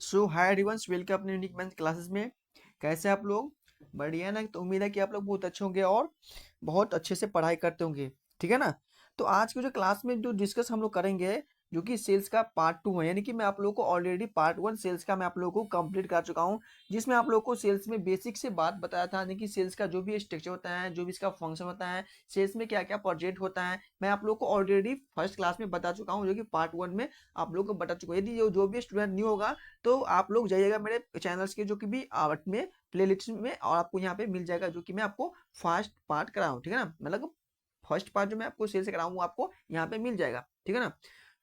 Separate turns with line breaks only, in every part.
सो hi everyone, welcome अपने unique math classes में। कैसे आप लोग? बढ़िया ना? तो उम्मीद है कि आप लोग बहुत अच्छे होंगे और बहुत अच्छे से पढ़ाई करते होंगे। ठीक है ना? तो आज की जो क्लास में जो डिस्कस हम लोग करेंगे, जो कि सेल्स का पार्ट 2 है, यानी कि मैं आप लोगों को ऑलरेडी पार्ट 1 सेल्स का मैं आप लोगों को कंप्लीट कर चुका हूं, जिसमें आप लोगों को सेल्स में बेसिक से बात बताया था, यानी कि सेल्स का जो भी स्ट्रक्चर होता है, जो भी इसका फंक्शन होता है, सेल्स में क्या क्या प्रोजेक्ट होता है, मैं आप लोगों को ऑलरेडी फर्स्ट क्लास में बता चुका हूँ, जो कि पार्ट 1 में आप लोग को बता चुका हूँ। यदि जो भी स्टूडेंट न्यू होगा तो आप लोग जाइएगा मेरे चैनल्स के जो कि भी आर्ट में प्लेलिस्ट में, और आपको यहाँ पे मिल जाएगा जो कि मैं आपको फर्स्ट पार्ट कराऊँ। ठीक है ना? मतलब फर्स्ट पार्ट जो मैं आपको सेल से कराऊँ वो आपको यहाँ पे मिल जाएगा। ठीक है ना?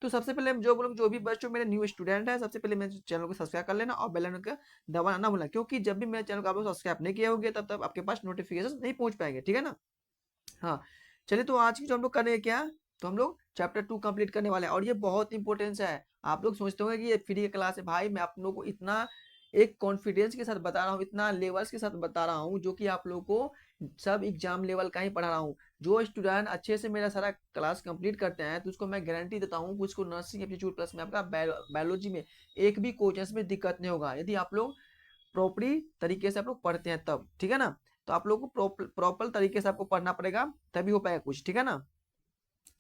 तो सबसे पहले जो बोलो, जो भी बच्चों मेरे न्यू स्टूडेंट है, सबसे पहले मेरे चैनल को सब्सक्राइब कर लेना और बेल आइकन का दबाना ना भूलना, क्योंकि जब भी मेरे चैनल को आप लोग सब्सक्राइब नहीं किए होंगे तब तक आपके पास नोटिफिकेशन नहीं पहुंच पाएंगे। ठीक है ना? हाँ, चलिए, तो आज की जो हम लोग करेंगे क्या, तो हम लोग चैप्टर 2 कंप्लीट करने वाले हैं, और ये बहुत इंपॉर्टेंस है। आप लोग सोचते होंगे कि ये फ्री की क्लास है। भाई, मैं आप लोगों को इतना एक कॉन्फिडेंस के साथ बता रहा हूँ, इतना लेवल्स के साथ बता रहा हूँ, जो कि आप लोगों को सब एग्जाम लेवल का ही पढ़ा रहा हूँ। जो स्टूडेंट अच्छे से मेरा सारा क्लास कंप्लीट करते हैं तो उसको मैं गारंटी देता हूँ कि उसको नर्सिंग एप्टीट्यूड प्लस में आपका बायोलॉजी में एक भी क्वेश्चन में दिक्कत नहीं होगा, यदि आप लोग प्रॉपरली तरीके से आप लोग पढ़ते हैं तब। ठीक है ना? तो आप लोग को प्रॉपर तरीके से आपको पढ़ना पड़ेगा, तभी हो पाएगा कुछ। ठीक है ना?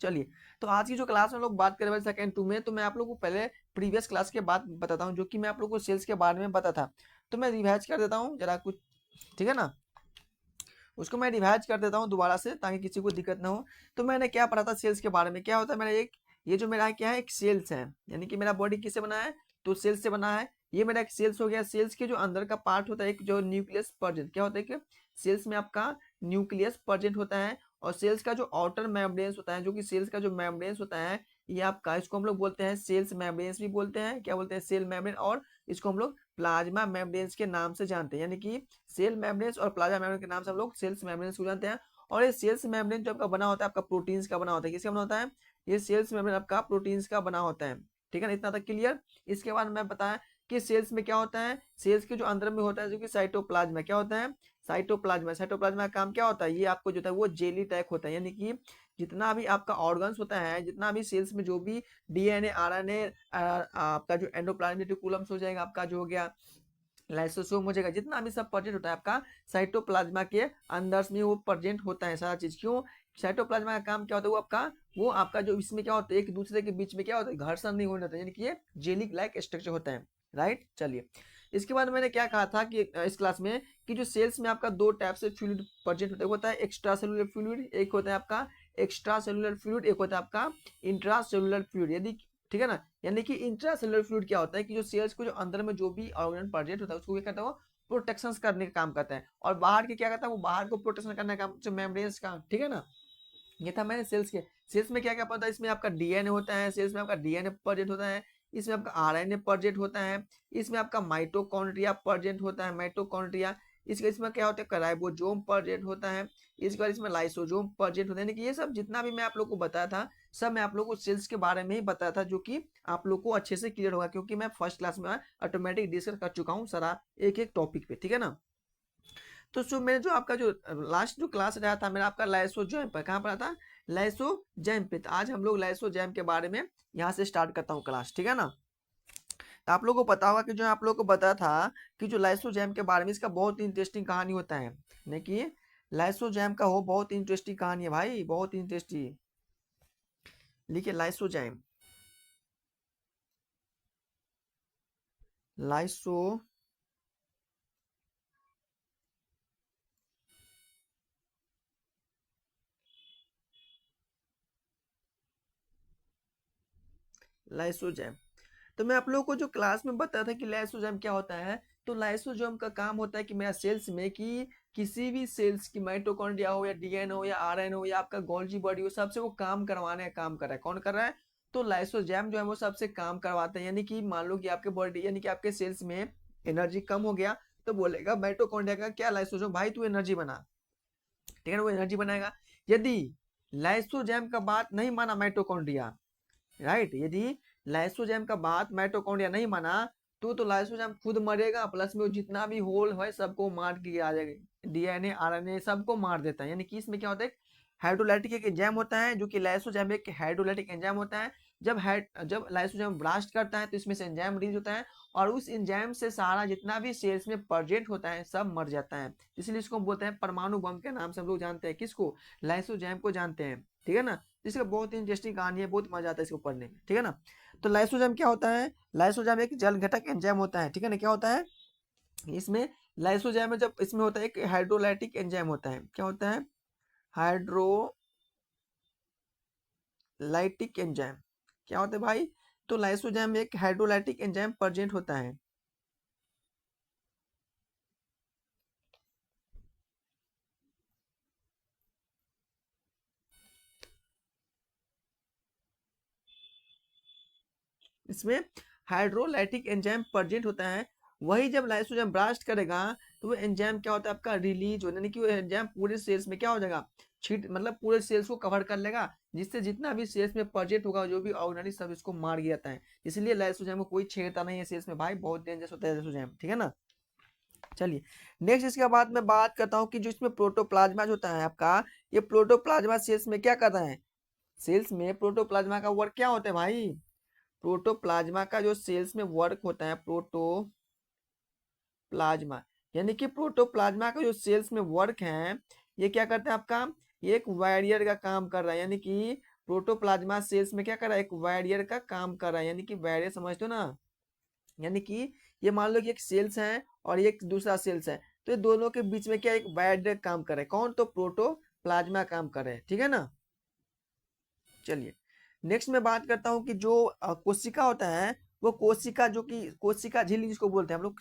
चलिए, तो आज की जो क्लास में लोग बात करें वाले सेकंड 2 में, तो मैं आप लोगों को पहले प्रीवियस क्लास के बाद बताता हूँ, जो कि मैं आप लोगों को सेल्स के बारे में बताया था। तो मैं रिवाइज कर देता हूँ जरा कुछ। ठीक है ना? उसको मैं रिवाइज कर देता हूँ दोबारा से, ताकि किसी को दिक्कत ना हो। तो मैंने क्या पढ़ा था सेल्स के बारे में, क्या होता है मेरा एक, ये जो मेरा क्या है, एक सेल्स है, यानी कि मेरा बॉडी किससे बना है, तो सेल्स से बना है। ये मेरा एक सेल्स हो गया। सेल्स के जो अंदर का पार्ट होता है, एक जो न्यूक्लियस प्रेजेंट, क्या होता है कि सेल्स में आपका न्यूक्लियस प्रेजेंट होता है, और सेल्स का जो आउटर मेम्ब्रेन्स होता है, जो कि सेल्स का जो मेम्ब्रेन्स होता है, ये आपका, इसको हम लोग बोलते हैं सेल्स मेम्ब्रेन्स भी बोलते हैं। क्या बोलते हैं? Cell membrane. और इसको हम लोग प्लाज्मा मेम्ब्रेन्स के नाम से जानते हैं, यानी कि सेल मेम्ब्रेन्स और प्लाज्मा मेम्ब्रेन के नाम से हम लोग सेल्स मेम्ब्रेन्स को जानते हैं। और ये सेल्स मेम्ब्रेन जो आपका बना होता है, आपका प्रोटीन्स का बना होता है। किसका बना होता है? ये सेल्स मेम्ब्रेन आपका प्रोटीन्स का बना होता है। ठीक है ना? इतना तक क्लियर? इसके बाद मैं बताया कि सेल्स में क्या होता है, सेल्स के जो अंदर में होता है, जो कि साइटोप्लाज्मा, क्या होता है, साइटोप्लाज्मा। साइटोप्लाज्मा का काम क्या होता है, ये आपको जो है वो जेली टाइप होता है, यानी कि जितना भी आपका ऑर्गन्स होता है, जितना भी सेल्स में जो भी डीएनए, आरएनए, आपका जो एंडोप्लाज्मिक रेटिकुलम्स हो जाएगा, आपका जो हो गया लाइसोसोम हो जाएगा, जितना भी सब प्रेजेंट होता है आपका साइटोप्लाज्मा के अंदर में, वो प्रेजेंट होता है सारा चीज। क्यों? साइटोप्लाज्मा का काम क्या होता है, वो आपका जो इसमें क्या होता है, एक दूसरे के बीच में क्या होता है, घर्षण नहीं होने देता, यानी कि ये जेली लाइक स्ट्रक्चर होता है। राइट? चलिए, इसके बाद मैंने क्या कहा था कि इस क्लास में, कि जो सेल्स में आपका दो टाइप से फ्लूइड प्रेजेंट होता है, होता है एक्स्ट्रा सेलुलर फ्लूइड, एक होता है आपका एक्स्ट्रा सेलुलर फ्लूइड, एक होता है आपका इंट्रा सेलुलर फ्लूइड। यदि, ठीक है ना, यानी कि इंट्रा सेलुलर फ्लूइड क्या होता है, कि जो सेल्स को जो अंदर में जो भी ऑर्गेन प्रेजेंट होता है, उसको क्या करता है, वो प्रोटेक्शन करने का काम करता है। और बाहर के क्या करता है, वो बाहर को प्रोटेक्शन करने का काम, मेम्ब्रेन्स का। ठीक है ना? ये था मैंने सेल्स के। सेल्स में क्या क्या पता है, इसमें आपका डीएनए होता है, सेल्स में आपका डीएनए प्रेजेंट होता है, इसमें आपका आरएनए प्रेजेंट होता है, इसमें आपका माइटोकॉन्ड्रिया प्रेजेंट होता है, माइटोकॉन्ड्रिया। इसमें क्या होता है, राइबोसोम प्रेजेंट होता है, इसके बाद इसमें लाइसोसोम प्रेजेंट होता है। यानी कि ये सब जितना भी मैं आप लोग को बताया था, सब मैं आप लोग को सेल्स के बारे में ही बताया था, जो कि आप लोग को अच्छे से क्लियर होगा, क्योंकि मैं फर्स्ट क्लास में ऑटोमेटिक डिस्कस कर चुका हूँ सारा एक एक टॉपिक पे। ठीक है ना? तो जो मेरे जो आपका जो लास्ट जो क्लास रहा था मेरा, आपका लाइसोजाइम पर, कहाँ पर था, लाइसोजाइम पे। तो आज हम लोग लाइसोजाइम के बारे में यहाँ से स्टार्ट करता हूँ क्लास। ठीक है ना? तो आप लोगों को पता होगा कि जो आप लोगों को बताया था कि जो लाइसोजाइम के बारे में, इसका बहुत इंटरेस्टिंग कहानी होता है। देखिए, लाइसोजाइम का हो बहुत इंटरेस्टिंग कहानी है भाई, बहुत इंटरेस्टिंग। लिखिए लाइसोजाइम, लाइसो लाइसोजाइम। तो मैं आप लोगों को जो क्लास में बताया था कि लाइसोजाइम क्या होता है, तो लाइसोजाइम का काम होता है कि मेरा सेल्स में, कि किसी भी सेल्स की माइटोकॉन्ड्रिया हो या डीएनए हो या आरएनए हो या आपका गोल्जी बॉडी हो, सबसे वो काम करवाने का काम कर रहा है। कौन कर रहा है? तो लाइसोजाइम जो है वो सबसे काम करवाते हैं। यानी कि मान लो कि आपके बॉडी, यानी कि आपके सेल्स में एनर्जी कम हो गया, तो बोलेगा माइटोकॉन्ड्रिया का क्या, लाइसोजाइम, भाई तू एनर्जी बना। ठीक है ना? वो एनर्जी बनाएगा। यदि लाइसोजाइम का बात नहीं माना माइटोकॉन्ड्रिया, राइट, यदि लाइसोजाइम का बात माइटोकॉन्ड्रिया नहीं माना, तो लाइसोजाइम खुद मरेगा, प्लस में वो जितना भी होल है सबको मार के आ जाएगा, डीएनए आरएनए सबको मार देता है। यानी कि इसमें क्या होता है, हाइड्रोलाइटिक एक एंजाइम होता है, जो कि लाइसोजाइम एक हाइड्रोलाइटिक एंजाइम होता है, जब लाइसोजाइम ब्लास्ट करता है तो इसमें से एंजाइम रिलीज होता है, और उस एंजाइम से सारा जितना भी सेल्स में प्रेजेंट होता है सब मर जाता है। इसलिए इसको हम बोलते हैं परमाणु बम के नाम से हम लोग जानते हैं, किसको, लाइसोजाइम को जानते हैं, ठीक है ना। इसका बहुत ही इंटरेस्टिंग कहानी है, बहुत मजा आता है इसको पढ़ने में, ठीक है ना। तो लाइसोजाइम क्या होता है, लाइसोजाइम एक जल घटक एंजाइम होता है, ठीक है ना। क्या होता है इसमें, लाइसोजाइम में जब इसमें होता है एक हाइड्रोलाइटिक एंजाइम होता है, क्या होता है, हाइड्रोलाइटिक एंजाइम, क्या होता है भाई, तो लाइसोजाइम में एक हाइड्रोलाइटिक एंजाइम प्रेजेंट होता है। इसमें हाइड्रोलाइटिक एंजाइम प्रेजेंट होता है। वही जब लाइसोजाइम ब्लास्ट करेगा तो वो एंजाइम क्या होता है आपका रिलीज हो, यानी कि वो एंजाइम पूरे सेल्स में क्या हो जाएगा, छीट मतलब पूरे सेल्स को कवर कर लेगा, जिससे जितना भी सेल्स में प्रेजेंट होगा जो भी ऑर्गेनिक सब इसको मार गिराता है। इसलिए लाइसोजाइम को कोई छेड़ता नहीं है सेल्स में भाई, बहुत डेंजरस होता है लाइसोजाइम, ठीक है ना। चलिए नेक्स्ट, इसके बाद मैं बात करता हूँ कि जो इसमें प्रोटोप्लाज्मा जो होता है आपका, ये प्रोटोप्लाज्मा सेल्स में क्या करता है, सेल्स में प्रोटोप्लाज्मा का वर्क क्या होता है भाई, प्रोटोप्लाज्मा का जो सेल्स में वर्क होता है, प्रोटोप्लाज्मा यानी कि प्रोटोप्लाज्मा का जो सेल्स में वर्क है, ये क्या करता है आपका, ये एक वैरियर का काम कर रहा है, यानी कि प्रोटोप्लाज्मा सेल्स में क्या कर रहा है, एक वैरियर का काम कर रहा है, यानी कि वैरियर समझते हो ना, यानी कि ये मान लो कि एक सेल्स है और ये एक दूसरा सेल्स है, तो ये दोनों के बीच में क्या एक वैरियर काम कर रहा है, कौन, तो प्रोटोप्लाज्मा काम कर रहे हैं, ठीक है ना। चलिए नेक्स्ट मैं बात करता हूँ कि जो कोशिका होता है, वो कोशिका जो कि कोशिका झिल्ली जिसको बोलते हैं हम लोग,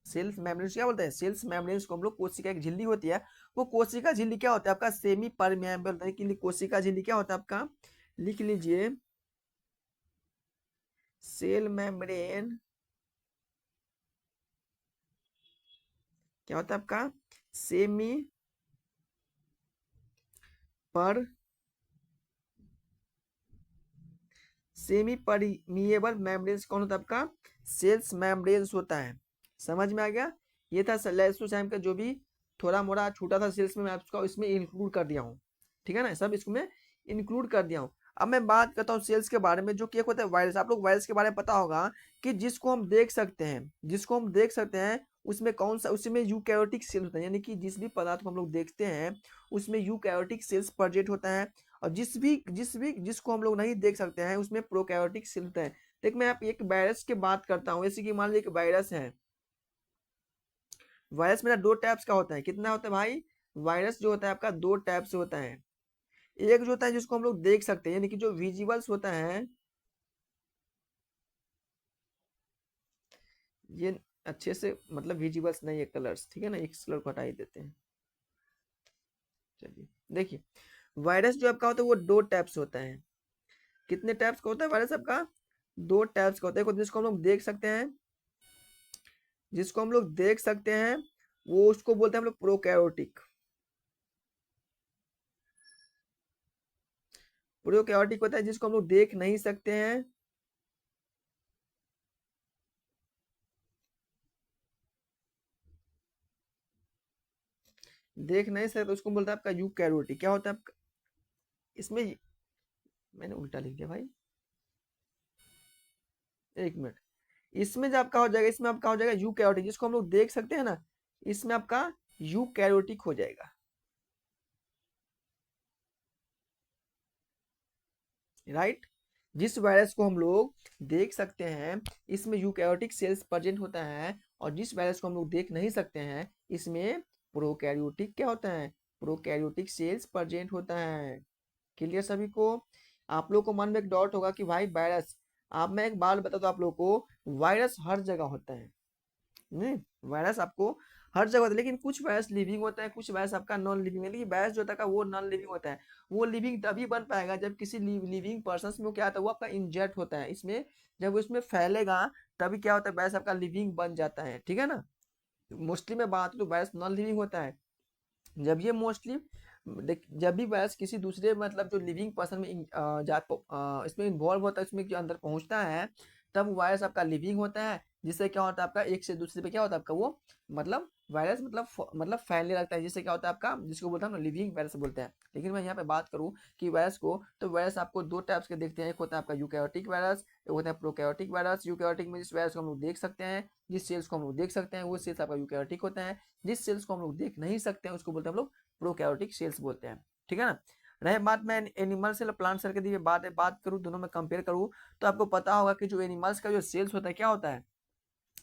सेल्स मेम्ब्रेन क्या बोलते हैं, सेल्स मेम्ब्रेन को हम लोग कोशिका एक झिल्ली होती है, वो कोशिका झिल्ली क्या होता है आपका, सेमी परमेबल, यानी कि कोशिका झिल्ली क्या होता है आपका, लिख लीजिए, सेल मेम्ब्रेन क्या होता है आपका, सेमी पर सेमी परमिएबल मेम्ब्रेन्स कौन होता है आपका, सेल्स मेम्ब्रेन्स होता है। समझ में आ गया, ये था लाइसोजाइम का जो भी थोड़ा मोड़ा छोटा सा सेल्स में मैं आपका इसमें इंक्लूड कर दिया हूँ, ठीक है ना, सब इसमें इंक्लूड कर दिया हूँ। अब मैं बात करता हूँ सेल्स के बारे में, जो कि एक होता है वायरस, आप लोग वायरस के बारे में पता होगा कि जिसको हम देख सकते हैं, जिसको हम देख सकते हैं उसमें कौन सा, उसमें यूकैरियोटिक सेल होता है, यानी कि जिस भी पदार्थ को हम लोग देखते हैं उसमें यूकैरियोटिक सेल्स प्रेजेंट होता है, और जिसको हम लोग नहीं देख सकते हैं उसमें प्रोकैरियोटिक सेल होता है। देख मैं आप एक वायरस की बात करता हूँ, जैसे कि मान लीजिए एक वायरस है, वायरस मेरा दो टाइप्स का होता है, कितना होता है भाई, वायरस जो होता है आपका दो टाइप से होता है, एक जो होता है जिसको हम लोग देख सकते हैं, यानी कि जो विजिबल्स होता है, ये अच्छे से मतलब विजिबल्स नहीं है कलर्स, ठीक है ना, एक कलर को हटा ही देते हैं। चलिए देखिए, वायरस जो आपका होता है वो दो टाइप्स होता है, कितने टाइप्स का होता है वायरस आपका, दो टाइप्स का होता है, एक जिसको हम लोग देख सकते हैं, जिसको हम लोग देख सकते हैं वो उसको बोलते हैं हम लोग प्रोकैरियोटिक, प्रोकैरियोटिक होता है जिसको हम लोग देख नहीं सकते हैं, देख नहीं सकते तो उसको बोलता है आपका यूकैरियोटिक, क्या होता है आपका इसमें, मैंने उल्टा लिख दिया भाई, एक मिनट, इसमें जब आपका हो जाएगा, इसमें आपका हो जाएगा यूकैरियोटिक, जिसको हम लोग देख सकते हैं ना, इसमें आपका यूकैरियोटिक हो जाएगा, राइट। जिस वायरस को हम लोग देख सकते हैं इसमें यूकैरियोटिक सेल्स प्रेजेंट होता है, और जिस वायरस को हम लोग देख नहीं सकते हैं इसमें प्रोकैरियोटिक क्या होता है, प्रोकैरियोटिक सेल्स प्रेजेंट होता है। क्लियर सभी को, आप लोग को मन में एक डाउट होगा कि भाई वायरस, आप मैं एक बात बता दो आप लोग को, वायरस हर जगह होता है, नहीं, वायरस आपको हर जगह होता है, लेकिन कुछ वायरस लिविंग होता है, कुछ वायरस आपका नॉन लिविंग है, लेकिन वायरस जो होता है वो नॉन लिविंग होता है, वो लिविंग तभी बन पाएगा जब किसी लिविंग पर्सन में क्या होता है, वो आपका इंजेक्ट होता है इसमें, जब वो इसमें फैलेगा तभी क्या होता है, वायरस आपका लिविंग बन जाता है, ठीक है ना। मोस्टली में बात तो वायरस नॉन लिविंग होता है, जब ये मोस्टली देख, जब भी वायरस किसी दूसरे मतलब जो लिविंग पर्सन में इसमें इन्वॉल्व होता है, इसमें जो अंदर पहुंचता है, तब वायरस आपका लिविंग होता है, जिससे क्या होता है आपका एक से दूसरे पे क्या होता है आपका वो मतलब वायरस मतलब फैलने लगता है, जिससे क्या होता है आपका, जिसको बोलते हैं ना लिविंग वायरस बोलते हैं। लेकिन मैं यहाँ पे बात करूँ कि वायरस को, तो वायरस आपको दो टाइप्स के देखते हैं, एक होता है आपका यूकैरियोटिक वायरस, एक होता है प्रोकैरियोटिक वायरस। यूकैरियोटिक में जिस वायरस को हम लोग देख सकते हैं, जिस सेल्स को हम लोग देख सकते हैं, वो सेल्स आपका यूकैरियोटिक होता है। जिस सेल्स को हम लोग देख नहीं सकते हैं उसको बोलते हैं हम लोग प्रोकैरियोटिक सेल्स बोलते हैं, ठीक है ना। रहे बात मैं एनिमल सेल प्लांट सेल के दिए बात करूँ, दोनों में कंपेयर करूँ, तो आपको पता होगा कि जो एनिमल्स का जो सेल्स होता है क्या होता है,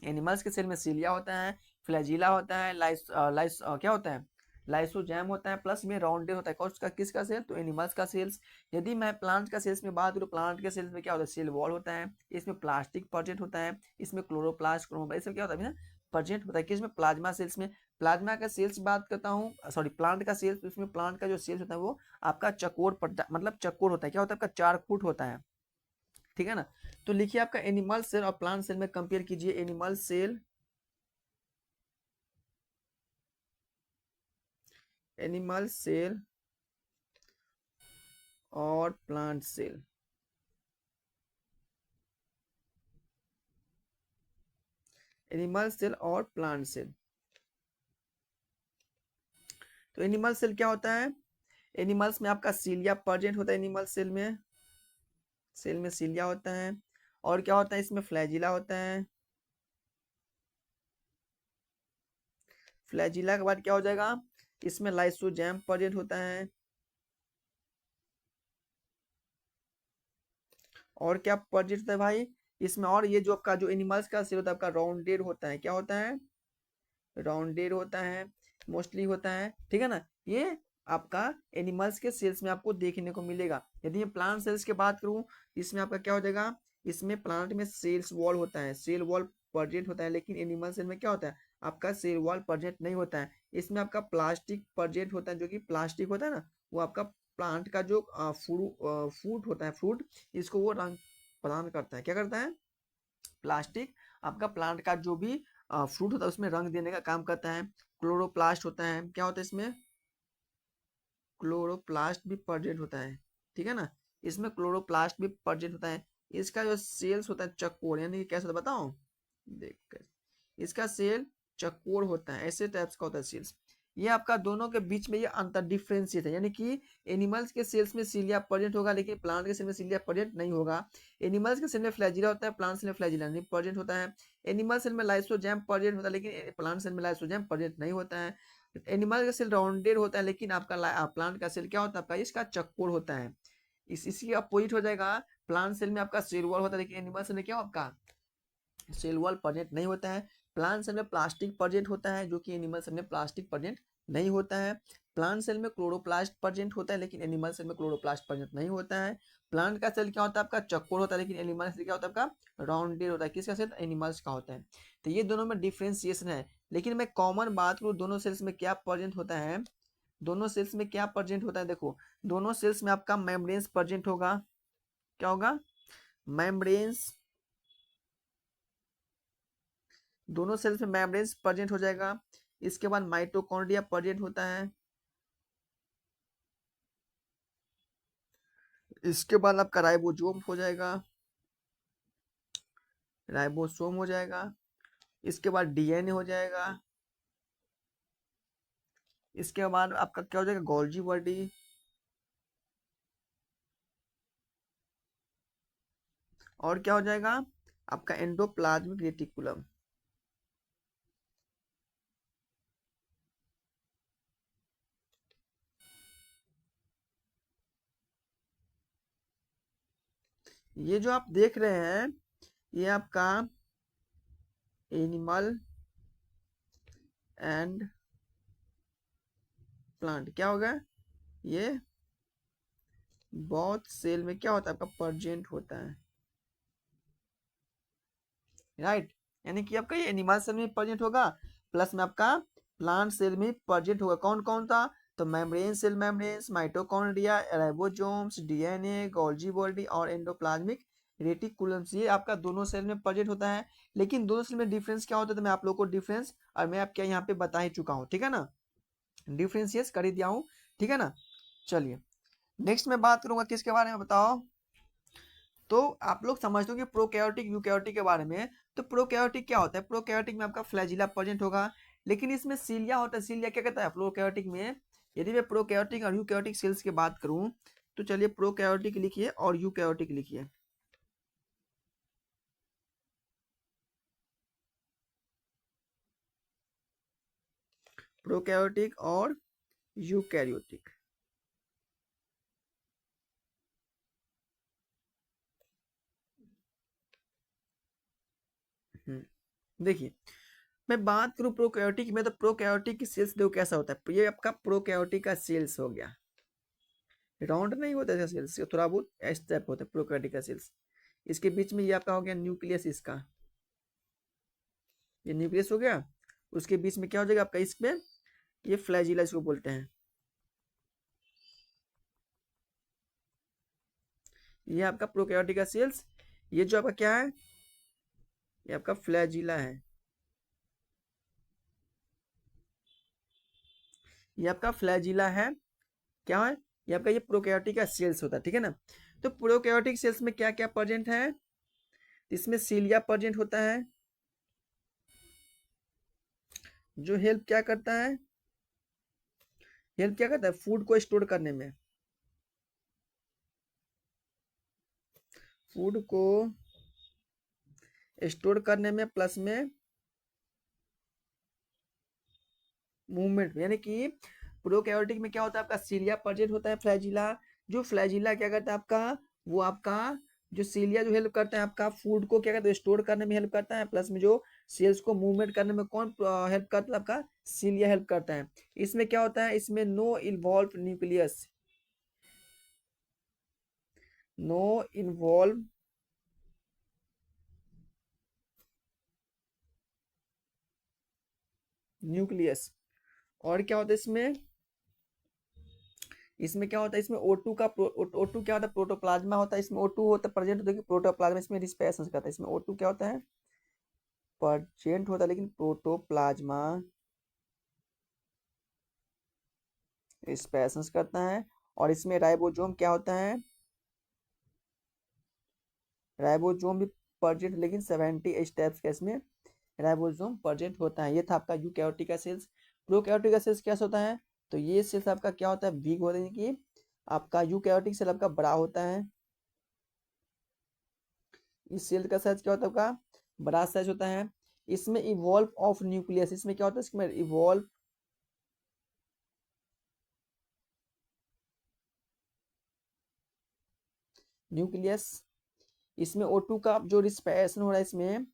एनिमल्स के सेल में सीलिया होता है, फ्लैजिला होता है, क्या होता है, लाइसोजैम होता है, प्लस में राउंडेड होता है। कौन का, किसका सेल, तो एनिमल्स का सेल्स। यदि मैं प्लांट का सेल्स में बात करूँ, प्लांट के सेल्स में क्या होता है, सेल वॉल होता है, इसमें प्लास्टिक प्रोजेक्ट होता है, इसमें क्लोरोप्लास्ट इसमें क्या होता है ना, प्रोजेक्ट होता है, किसमें, प्लाज्मा सेल्स में। प्लाज्मा का सेल्स बात करता हूँ, सॉरी प्लांट का सेल्स, उसमें प्लांट का जो सेल्स होता है वो आपका चकोर मतलब चकोर होता है, क्या होता है आपका, 4 फुट होता है, ठीक है ना। तो लिखिए आपका एनिमल सेल और प्लांट सेल में कंपेयर कीजिए, एनिमल सेल, एनिमल सेल और प्लांट सेल। एनिमल सेल और प्लांट सेल। तो एनिमल सेल क्या होता है, एनिमल्स में आपका सीलिया प्रेजेंट होता है, एनिमल सेल में सीलिया होता है, और क्या होता है इसमें, फ्लैजिला होता है। फ्लैजिला के बाद क्या हो जाएगा, इसमें लाइसोजैम प्रेजेंट होता है, और क्या प्रेजेंट होता है भाई इसमें, और ये जो आपका जो एनिमल्स का सेल होता है आपका राउंडेड होता है, क्या होता है, राउंडेड होता है, मोस्टली होता है, ठीक है ना। ये आपका एनिमल्स के सेल्स में आपको देखने को मिलेगा। यदि मैं प्लांट सेल्स की बात करूं, इसमें आपका क्या हो जाएगा, इसमें प्लांट में सेल्स वॉल होता है, सेल वॉल प्रेजेंट होता है, लेकिन एनिमल सेल में क्या होता है आपका, सेल वॉल प्रेजेंट नहीं होता है। इसमें आपका प्लास्टिक प्रेजेंट होता है, जो कि प्लास्टिक होता है ना, वो आपका प्लांट का जो फ्रूट होता है, फ्रूट, इसको वो रंग प्रदान करता है, क्या करता है, प्लास्टिक आपका प्लांट का जो भी फ्रूट होता है उसमें रंग देने का काम करता है। क्लोरोप्लास्ट होता है, क्या होता है इसमें, क्लोरोप्लास्ट भी प्रेजेंट होता है, ठीक है ना। इसमें क्लोरोप्लास्ट भी प्रेजेंट होता है। इसका जो सेल्स होता है चकोर, यानी कि कैसा होता है बताओ, देख कर, इसका सेल चकोर होता है, ऐसे टाइप्स का होता है सेल्स। ये आपका दोनों के बीच में ये अंतर डिफरेंशिएट है, यानी कि एनिमल्स के सेल्स में सीलिया प्रेजेंट होगा, लेकिन प्लांट के सेल में सीलिया प्रेजेंट नहीं होगा। एनिमल्स के सेल में फ्लैजिला होता है, प्लांट सेल में फ्लैजिला नहीं प्रेजेंट होता है। एनिमल सेल में लाइसोजैम प्रेजेंट होता है, लेकिन प्लांट सेल में लाइसोजैम प्रेजेंट नहीं होता है। एनिमल का सेल राउंडेड होता है, लेकिन आपका प्लांट का सेल क्या होता है आपका, इसका चक्कोर होता है। इसी अपोजिट हो जाएगा, प्लांट सेल में आपका सेल वॉल होता है, लेकिन एनिमल सेल में क्या आपका सेल वॉल प्रेजेंट नहीं होता है। प्लांट सेल में प्लास्टिक प्रेजेंट होता है, जो कि एनिमल सेल में प्लास्टिक प्रेजेंट नहीं होता है। प्लांट सेल में क्लोरोप्लास्ट प्रेजेंट होता है, लेकिन एनिमल सेल में क्लोरोप्लास्ट प्रेजेंट नहीं होता है। प्लांट का सेल क्या होता है आपका, चक्कोर होता है, लेकिन एनिमल सेल क्या होता है आपका, राउंडेड होता है। किसका सेल, एनिमल्स का होता है। तो ये दोनों में डिफ्रेंसिएशन है। लेकिन मैं कॉमन बात करूँ, दोनों सेल्स में क्या प्रेजेंट होता है, दोनों सेल्स में क्या प्रेजेंट होता है, देखो दोनों सेल्स में आपका मेम्ब्रेन्स प्रेजेंट होगा, क्या होगा, मेम्ब्रेन्स, दोनों सेल्स में मेम्ब्रेन्स प्रेजेंट हो जाएगा। इसके बाद माइटोकॉन्ड्रिया प्रेजेंट होता है। इसके बाद आपका राइबोसोम हो जाएगा, राइबोसोम हो जाएगा। इसके बाद डीएनए हो जाएगा। इसके बाद आपका क्या हो जाएगा, गोल्जी बॉडी। और क्या हो जाएगा आपका, एंडोप्लाज्मिक रेटिकुलम। ये जो आप देख रहे हैं, ये आपका एनिमल एंड प्लांट क्या होगा, ये बहुत सेल में क्या होता है आपका, प्रेजेंट होता है, राइट। यानी कि आपका ये एनिमल सेल में प्रेजेंट होगा, प्लस में आपका प्लांट सेल में प्रेजेंट होगा। कौन कौन था, तो membrane, cell membranes, mitochondria, ribosomes, DNA, Golgi body और एंडोप्लाज्मिक रेटिकुलम्स, ये आपका दोनों सेल में प्रेजेंट होता है। लेकिन दोनों सेल में डिफरेंस क्या होता है, तो मैं आप लोग को डिफरेंस और मैं आपके यहाँ पे बता ही चुका हूँ, ठीक है ना, डिफरेंशिएट कर ही दिया हूँ, ठीक है ना। चलिए नेक्स्ट मैं बात करूंगा किसके बारे में बताओ। तो आप लोग समझते हो कि प्रोकैरियोटिक यूकैरियोटिक के बारे में। तो प्रोकैरियोटिक क्या होता है, प्रोकैरियोटिक में आपका फ्लैजिला प्रेजेंट होगा, लेकिन इसमें सीलिया होता है। सीलिया क्या कहता है प्रोकैरियोटिक में? यदि मैं प्रोकैरियोटिक और यूकैरियोटिक सेल्स की बात करूं तो चलिए प्रोकैरियोटिक लिखिए और यूकैरियोटिक लिखिए। प्रोकैरियोटिक और यूकैरियोटिक। देखिए, मैं बात करूं प्रोकैरियोटिक में तो प्रोकैरियोटिक की सेल्स देखो कैसा होता है। ये आपका प्रोकैरियोटिक का सेल्स हो गया, राउंड नहीं होता है सेल्स, थोड़ा बहुत इस टाइप होता है प्रोकैरियोटिक का सेल्स। इसके बीच में ये आपका हो गया न्यूक्लियस, इसका ये न्यूक्लियस हो गया। उसके बीच में क्या हो जाएगा आपका, इसमें ये फ्लैजिला इसको बोलते हैं। ये आपका प्रोकैरियोटिक का सेल्स। ये जो आपका क्या है, ये आपका फ्लैजिला है। ये आपका फ्लैजिला है। क्या है? ये आपका ये प्रोकैरियोटिक का सेल्स होता है, ठीक है ना। तो प्रोकैरियोटिक सेल्स में क्या क्या प्रेजेंट है? इसमें सीलिया प्रेजेंट होता है, जो हेल्प क्या करता है, हेल्प क्या करता है फूड को स्टोर करने में। फूड को स्टोर करने में प्लस में मूवमेंट, यानी कि प्रोकैरियोटिक में क्या होता है आपका सीलिया प्रेजेंट होता है, फ्लैजिला। जो फ्लैजिला क्या करता है आपका, वो आपका जो सीलिया जो हेल्प करता है आपका फूड को क्या करता है स्टोर करने में हेल्प करता है, प्लस में जो सेल्स को मूवमेंट करने में कौन हेल्प करता है आपका, सीलिया हेल्प करता है। इसमें क्या होता है, इसमें no involve nucleus, no involve nucleus. और क्या होता है इसमें, इसमें क्या होता है, इसमें O2 का O2 क्या होता है, प्रोटोप्लाज्मा होता है। इसमें O2 होता है प्रेजेंट होता है प्रोटोप्लाज्मा, इसमें रिस्पिरेशन करता है। इसमें O2 क्या होता है, प्रेजेंट होता है, लेकिन प्रोटोप्लाज्मा रिस्पिरेशन करता है। और इसमें राइबोसोम क्या होता है, राइबोसोम भी प्रेजेंट, लेकिन 70 स्टेप्स का इसमें राइबोसोम प्रेजेंट होता है। ये था आपका यूकैरियोटिक का सेल्स। प्रोकैरियोटिक का सेल्स कैसा होता है, तो ये सेल्स आपका क्या होता है, बिग होता है कि आपका यूकैरियोटिक सेल आपका बड़ा होता है। इस सेल का साइज क्या होता है आपका, बड़ा साइज होता है। इसमें इवॉल्व ऑफ न्यूक्लियस, इसमें क्या होता है, इसमें इवॉल्व न्यूक्लियस। इसमें O2 का जो रिस्पायरेशन हो रहा है, इसमें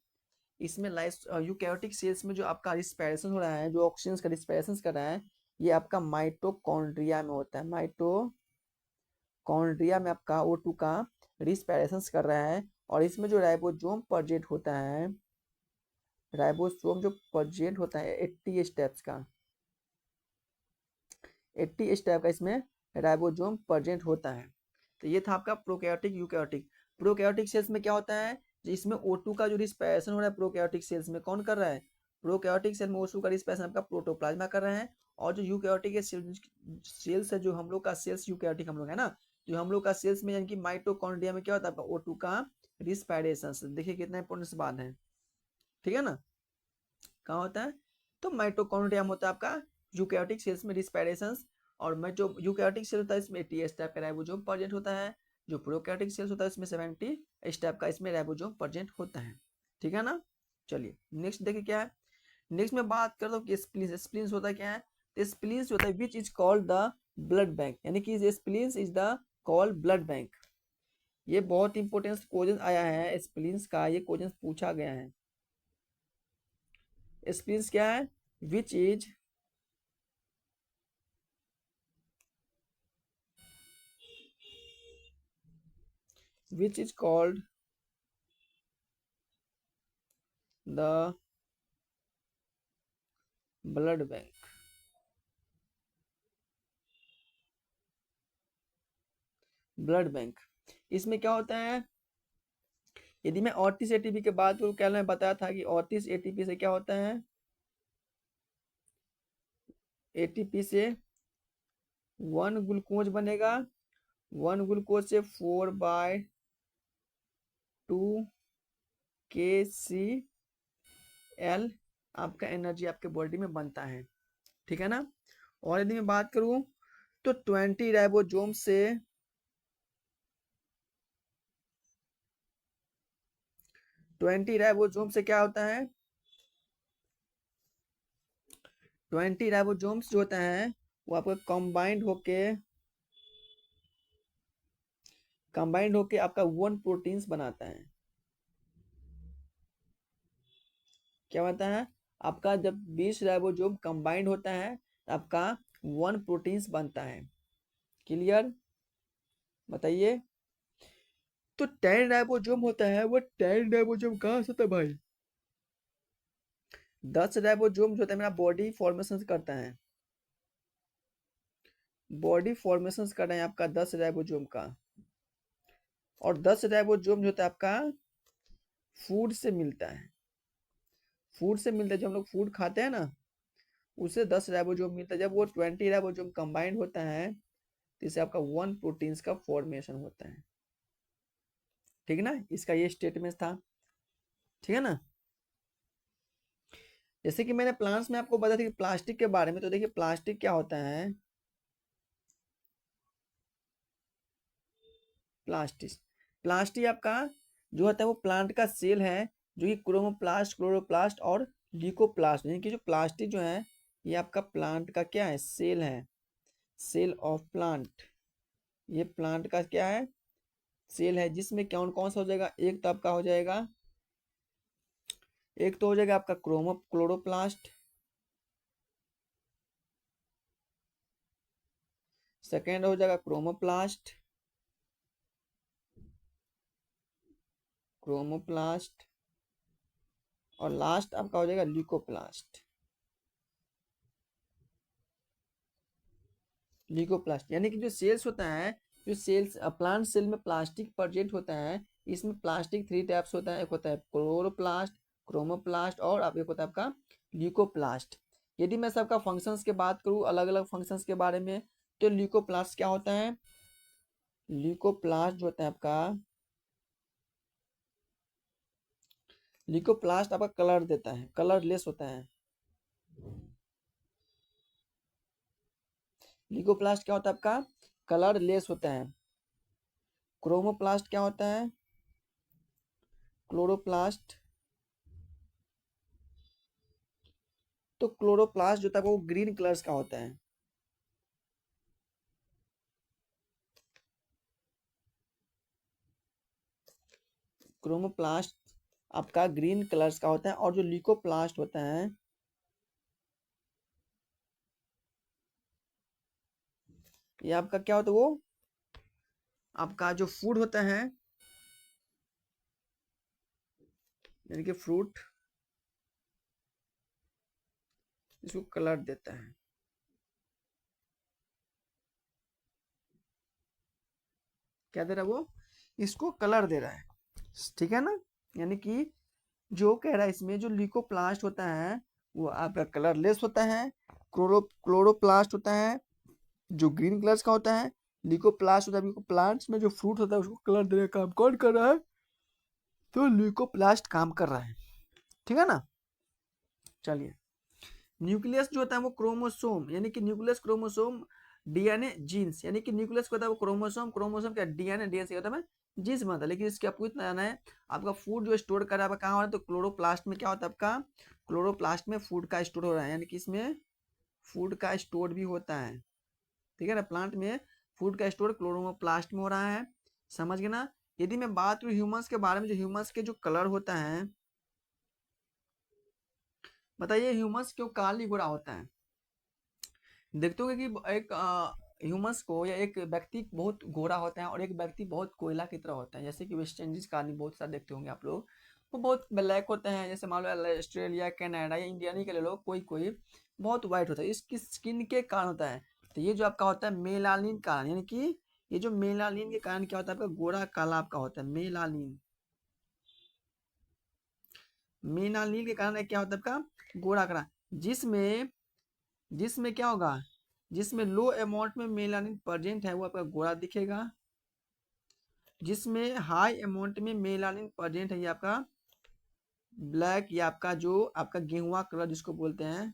इसमें लाइस यूकैरियोटिक सेल्स में जो आपका रिस्पायरेशन हो रहा है, जो ऑक्सीजन का रिस्पायरेशन कर रहा है, ये आपका माइटोकॉन्ड्रिया में होता है। माइटोकॉन्ड्रिया में आपका O2 का रिस्पायरेशन कर रहा है। और इसमें जो राइबोसोम प्रेजेंट होता है, राइबोसोम जो प्रेजेंट होता है 80 स्टेप्स का, 80 स्टेप का इसमें राइबोसोम प्रेजेंट होता है। तो ये था आपका प्रोकैरियोटिक यूकैरियोटिक। प्रोकैरियोटिक सेल्स में क्या होता है, इसमें O2 का जो रिस्पायरेशन हो रहा है प्रोकैरियोटिक सेल्स में कौन कर रहा है, प्रोकैरियोटिक सेल में O2 का रिस्पायरेशन आपका प्रोटोप्लाज्मा कर रहे हैं। और जो यूकैरियोटिक सेल्स है, जो हम लोग का सेल्स यूकैरियोटिक हम लोग है ना, जो हम लोग का सेल्स में यानी कि माइटोकॉन्ड्रिया में क्या होता है आपका O2 का रिस्पायरेशन। देखिए कितना इंपॉर्टेंट बात है, ठीक है ना। कहाँ होता है, तो माइटोकॉन्ड्रिया में होता है आपका यूकैरियोटिक सेल्स में रिस्पायरेशन। और मैं जो यूकैरियोटिक सेल होता है इसमें 80 स्टेप का राइबोसोम प्रेजेंट होता है। जो प्रोकैरियोटिक सेल्स होता है इसमें 70 स्टेप का इसमें राइबोसोम प्रेजेंट होता है, ठीक है ना। चलिए नेक्स्ट देखिए क्या है। नेक्स्ट में बात करता हूँ कि स्प्लीन्स। स्प्लीन्स होता है क्या है, तो स्प्लीन्स होता है which is called the blood bank, यानी कि spleens is the called blood bank. ये बहुत इंपॉर्टेंट क्वेश्चन आया है स्प्लीन्स का, ये क्वेश्चन पूछा गया है। स्प्लीन्स क्या है, which is which is called the blood bank। Blood bank, इसमें क्या होता है, यदि मैं 38 एटीपी के बात करूँ, कल मैं बताया था कि 38 एटीपी से क्या होता है, एटीपी से 1 ग्लूकोज बनेगा। 1 ग्लूकोज से 4/2 KCl आपका एनर्जी आपके बॉडी में बनता है, ठीक है ना। और यदि मैं बात करूं तो 20 राइबोसोम से क्या होता है, 20 राइबोसोम्स जो होता है वो आपका कंबाइंड होके आपका वन प्रोटीन्स बनाता है। क्या होता है, आपका जब 20 राइबोसोम कंबाइंड होता है तो आपका वन प्रोटीन्स बनता है। क्लियर, बताइए। तो 10 राइबोसोम होता है, वो 10 राइबोसोम कहाँ से होता है भाई, 10 राइबोसोम जो होता है मेरा बॉडी फॉर्मेशन करता है, बॉडी फॉर्मेशन कर रहे हैं आपका 10 राइबोसोम का। और 10 राइबोसोम जो होता है आपका फूड से मिलता है, फूड से मिलता है, जब हम लोग फूड खाते हैं ना उससे 10 राइबोसोम मिलता है। जब वो 20 राइबोसोम कंबाइंड होता है तो इससे आपका वन प्रोटीन्स का फॉर्मेशन होता है, ठीक है ना। इसका ये स्टेटमेंट था, ठीक है ना। जैसे कि मैंने प्लांट्स में आपको बताया था कि प्लास्टिक के बारे में, तो देखिए प्लास्टिक क्या होता है, प्लास्टिक प्लास्टिक आपका जो होता है वो प्लांट का सेल है, जो कि क्रोमोप्लास्ट, क्लोरोप्लास्ट और ल्यूकोप्लास्ट, यानी कि जो प्लास्टिक जो है ये आपका प्लांट का क्या है, सेल है, सेल ऑफ प्लांट। ये प्लांट का क्या है, सेल है, जिसमें कौन कौन सा हो जाएगा, एक तो आपका हो जाएगा, एक तो हो जाएगा आपका क्लोरोप्लास्ट, सेकेंड हो जाएगा क्रोमोप्लास्ट, क्रोमोप्लास्ट, और लास्ट आपका हो जाएगा ल्यूकोप्लास्ट। ल्यूकोप्लास्ट यानी कि जो सेल्स होता है, जो सेल्स प्लांट सेल में प्लास्टिक प्रेजेंट होता है, इसमें प्लास्टिक 3 टाइप्स होता है, एक होता है क्लोरोप्लास्ट, क्रोमोप्लास्ट और आप एक होता है आपका ल्यूकोप्लास्ट। यदि मैं सबका फंक्शंस के बात करूँ, अलग अलग फंक्शंस के बारे में, तो ल्यूकोप्लास्ट क्या होता है, ल्यूकोप्लास्ट जो होता है आपका, ल्यूकोप्लास्ट आपका कलर देता है, कलरलेस होता है। ल्यूकोप्लास्ट क्या होता है आपका, कलरलेस होता है। क्रोमोप्लास्ट क्या होता है, क्लोरोप्लास्ट, तो क्लोरोप्लास्ट जो था वो ग्रीन कलर्स का होता है। क्रोमोप्लास्ट आपका ग्रीन कलर्स का होता है, और जो ल्यूकोप्लास्ट होता है ये आपका क्या होता है, वो आपका जो फूड होता है, यानी कि फ्रूट, इसको कलर देता है। क्या दे रहा है वो, इसको कलर दे रहा है, ठीक है ना। यानी कि जो कह रहा है इसमें, जो ल्यूकोप्लास्ट होता है वो आपका कलरलेस होता है, क्लोरोप्लास्ट होता है जो ग्रीन कलर्स का होता है, ल्यूकोप्लास्ट होता है, प्लांट्स में जो फ्रूट होता है उसको कलर देने का काम कौन कर रहा है, तो ल्यूकोप्लास्ट काम कर रहा है, ठीक है ना। चलिए, न्यूक्लियस जो होता है वो क्रोमोसोम, यानी कि न्यूक्लियस क्रोमोसोम, डीएनए जीन्स, यानी कि न्यूक्लियस को होता है वो क्रोमोसोम, क्रोमोसोम क्या, डीएनए, डीएनए से होता है जीन्स बनता है। लेकिन इसके आपको इतना जाना है, आपका फूड जो स्टोर कर रहा है कहाँ हो रहा है, तो क्लोरोप्लास्ट में क्या होता है आपका, क्लोरोप्लास्ट में फूड का स्टोर हो रहा है, यानी कि इसमें फूड का स्टोर भी होता है, ठीक है ना। प्लांट में फूड का स्टोर क्लोरोप्लास्ट में हो रहा है, समझ गए ना। यदि मैं बात करूँ ह्यूमंस के बारे में, जो ह्यूमंस के जो कलर होता है, बताइए ह्यूमंस क्यों काली गोरा होता है। देखते होंगे कि एक ह्यूमंस को या एक व्यक्ति बहुत गोरा होता है और एक व्यक्ति बहुत कोयला की तरह होता है। जैसे कि वेस्ट इंडीज का आदमी बहुत सारे देखते होंगे आप लोग, वो बहुत ब्लैक होते हैं। जैसे मान लो ऑस्ट्रेलिया, कनाडा या इंडिया नहीं के ले लो, कोई कोई बहुत व्हाइट होता है, इसकी स्किन के कारण होता है। तो ये जो आपका होता है मेलानिन कारण, यानी कि ये जो मेलानिन के कारण क्या होता है आपका गोरा काला आपका होता है, मेलानिन, मेलानिन के कारण क्या होता है आपका गोरा काला। जिसमें जिसमें क्या होगा, जिसमें लो अमाउंट में मेलानिन प्रेजेंट है वो आपका गोरा दिखेगा, जिसमें हाई अमाउंट में मेलानिन प्रेजेंट है ये आपका ब्लैक या आपका जो आपका गेहुआ कलर जिसको बोलते हैं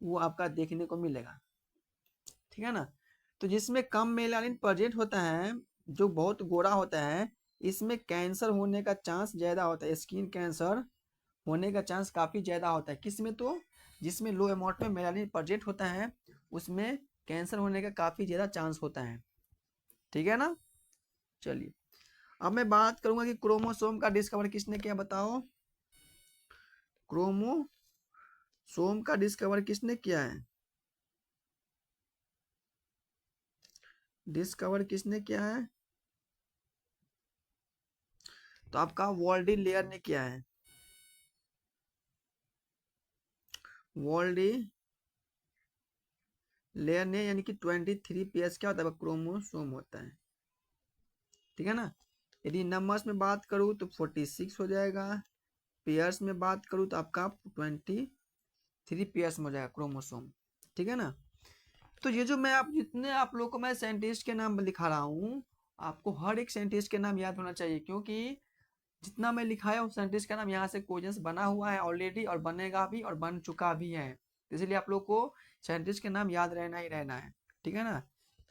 वो आपका देखने को मिलेगा, ठीक है ना। तो जिसमें कम मेलानिन प्रेजेंट होता है, जो बहुत गोरा होता है, इसमें कैंसर होने का चांस ज़्यादा होता है, स्किन कैंसर होने का चांस काफ़ी ज़्यादा होता है। किसमें? तो जिसमें लो अमाउंट में मेलानिन प्रेजेंट होता है उसमें कैंसर होने का काफ़ी ज़्यादा चांस होता है, ठीक है ना। चलिए अब मैं बात करूंगा कि क्रोमोसोम का डिस्कवर किसने किया, बताओ। क्रोमोसोम का डिस्कवर किसने किया है? डिस्कवर किसने किया है? तो आपका वॉल्डी लेयर ने किया है। वॉल्डी लेयर ने, यानी कि 23 पेयर्स क्या होता है, क्रोमोसोम होता है, ठीक है ना। यदि नंबर्स में बात करूँ तो 46 हो जाएगा, पेयर्स में बात करूँ तो आपका 23 पेयर्स में हो जाएगा क्रोमोसोम, ठीक है ना। तो ये जो मैं आप जितने आप लोगों को मैं साइंटिस्ट के नाम लिखा रहा हूँ, आपको हर एक साइंटिस्ट के नाम याद होना चाहिए, क्योंकि जितना मैं लिखाया हूँ साइंटिस्ट का नाम यहाँ से क्वेश्चंस बना हुआ है ऑलरेडी, और बनेगा भी और बन चुका भी है, तो इसलिए आप लोग को साइंटिस्ट के नाम याद रहना ही रहना है, ठीक है ना।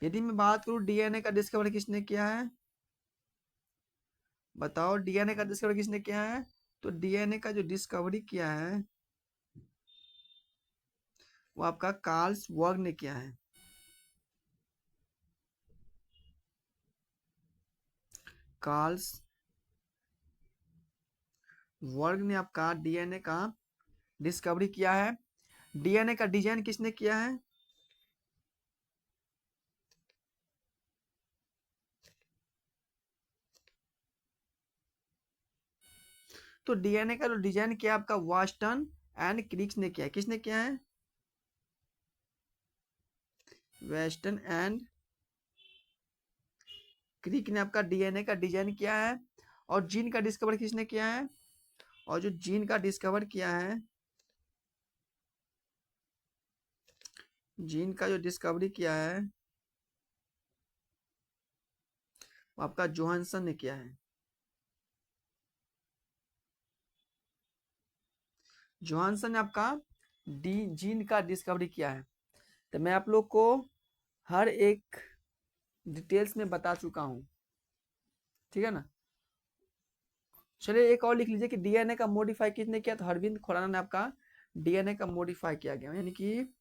यदि मैं बात करूँ डीएनए का डिस्कवर किसने किया है, बताओ डीएनए का डिस्कवर किसने किया है। तो डीएनए का जो डिस्कवरी किया है वो आपका कार्ल्स वर्ग ने किया है। कार्ल्स वर्ग ने आपका डीएनए का डिस्कवरी किया है। डीएनए का डिजाइन किसने किया है? तो डीएनए का जो डिजाइन किया आपका वास्टन एंड क्रिक्स ने किया है। किसने किया है? वेस्टन एंड क्रिक ने आपका डीएनए का डिजाइन किया है। और जीन का डिस्कवर किसने किया है? और जो जीन का डिस्कवर किया है, जीन का जो डिस्कवरी किया है वो आपका जोहानसन ने किया है। जोहानसन ने आपका डी जीन का डिस्कवरी किया है। तो मैं आप लोग को हर एक डिटेल्स में बता चुका हूँ, ठीक है ना। चलिए एक और लिख लीजिए कि डीएनए का मॉडिफाई किसने किया, तो अरविंद खुराना ने आपका डीएनए का मॉडिफाई किया गया, यानी कि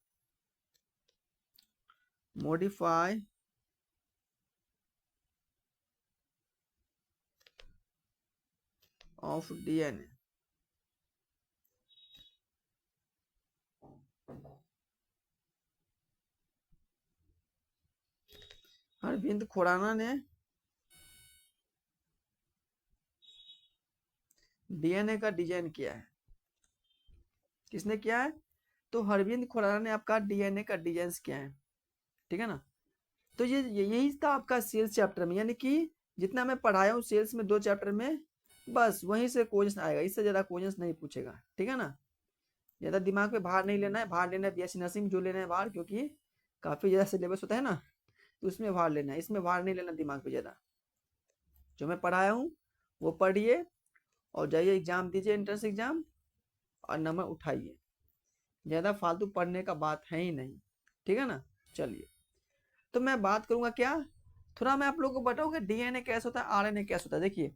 modify of DNA. Arvind Khurana ने डीएनए का डिजाइन किया है। किसने किया है? तो अरविंद खुराना ने आपका डीएनए का डिजाइन किया है, ठीक है ना। तो यही था आपका सेल्स चैप्टर में, यानी कि जितना मैं पढ़ाया हूँ सेल्स में 2 चैप्टर में, बस वहीं से क्वेश्चन आएगा, इससे ज्यादा क्वेश्चन नहीं पूछेगा, ठीक है ना। ज्यादा दिमाग पे भार नहीं लेना है, भार लेना है बीएससी नर्सिंग जो लेना है भार, क्योंकि काफी ज्यादा सिलेबस होता है ना, तो उसमें भार लेना है, इसमें भार नहीं लेना दिमाग पे ज्यादा। जो मैं पढ़ाया हूँ वो पढ़िए और जाइए एग्जाम दीजिए, एंट्रेंस एग्जाम, और नंबर उठाइए। ज्यादा फालतू पढ़ने का बात है ही नहीं, ठीक है ना। चलिए तो मैं बात करूंगा क्या, थोड़ा मैं आप लोगों को बताऊंगा डीएनए कैसे होता है, आरएनए कैसे होता है। देखिए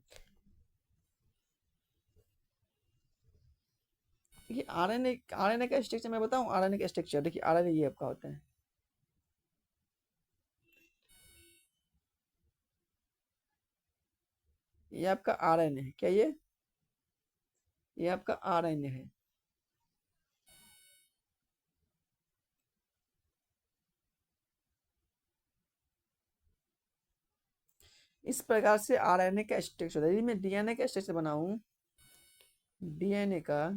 देखिए आरएनए का स्ट्रक्चर मैं बताऊं, आरएनए का स्ट्रक्चर देखिए, आरएनए ये आपका होता है, ये आपका आरएनए है, क्या ये आपका आरएनए है। इस प्रकार से आरएनए का स्ट्रक्चर होता है। यदि मैं डीएनए का स्ट्रक्चर बनाऊं, डीएनए का,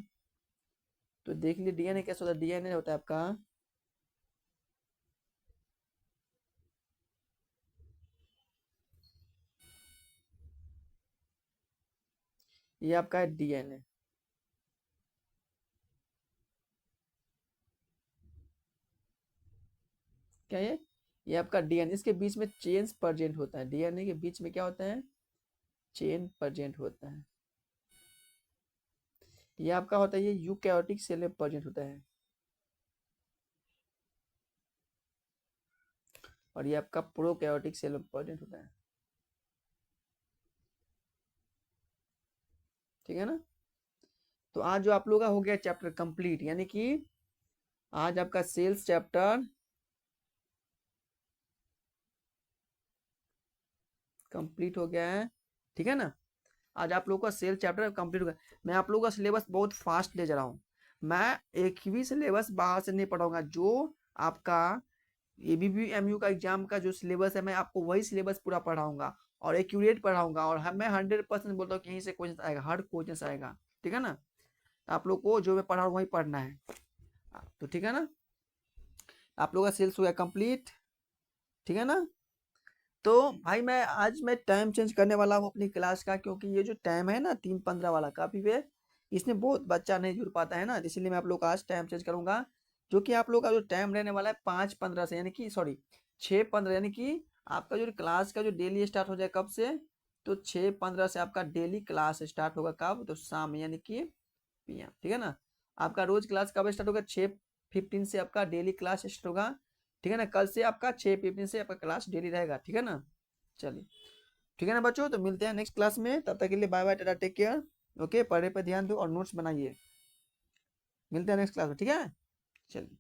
तो देख लीजिए डीएनए कैसे होता है। डीएनए होता है आपका, ये आपका है डीएनए, क्या ये आपका डीएनए, इसके बीच में चेन्स प्रेजेंट होता है, डीएनए के बीच में क्या होता है, चेन प्रेजेंट होता है। ये आपका होता है, ये यूकैरियोटिक सेल में प्रेजेंट होता है, और ये आपका प्रोकैरियोटिक सेल में प्रेजेंट होता है। ठीक है ना। तो आज जो आप लोगों का हो गया चैप्टर कंप्लीट, यानी कि आज आपका सेल्स चैप्टर कंप्लीट हो गया है। ठीक है ना। आज आप लोगों का सेल चैप्टर कंप्लीट हो गया। मैं आप लोगों का सिलेबस बहुत फास्ट ले जा रहा हूँ। मैं एक भी सिलेबस बाहर से नहीं पढ़ाऊंगा। जो आपका एबीपी एमयू का एग्जाम का जो सिलेबस है, मैं आपको वही सिलेबस पूरा पढ़ाऊंगा और एक्यूरेट पढ़ाऊंगा, और मैं 100% बोलता हूँ कि यहीं से क्वेश्चन आएगा, हर क्वेश्चन आएगा। ठीक है ना। आप लोग को जो मैं पढ़ा वही पढ़ना है। तो ठीक है ना। आप लोग का सेल्स हो गया कंप्लीट। ठीक है ना। तो भाई मैं आज टाइम चेंज करने वाला हूँ अपनी क्लास का, क्योंकि ये जो टाइम है ना 3:15 वाला काफी पे, इसमें बहुत बच्चा नहीं जुड़ पाता है ना, इसलिए मैं आप लोग का आज टाइम चेंज करूंगा। जो कि आप लोग का जो टाइम रहने वाला है 5:15 से, यानी कि सॉरी 6:15, यानी कि आपका जो क्लास का जो डेली स्टार्ट हो जाए कब से, तो 6:15 से आपका डेली क्लास स्टार्ट होगा कब, तो शाम में, यानी कि पीएम। ठीक है ना। आपका रोज क्लास कब स्टार्ट होगा, 6:15 से आपका डेली क्लास स्टार्ट होगा। ठीक है ना। कल से आपका 6:15 से आपका क्लास डेली रहेगा। ठीक है ना। चलिए। ठीक है ना बच्चों, तो मिलते हैं नेक्स्ट क्लास में, तब तक के लिए bye bye, tata, take care. Okay, पढ़ाई पे ध्यान दो और नोट्स बनाइए। मिलते हैं नेक्स्ट क्लास में। ठीक है। चलिए।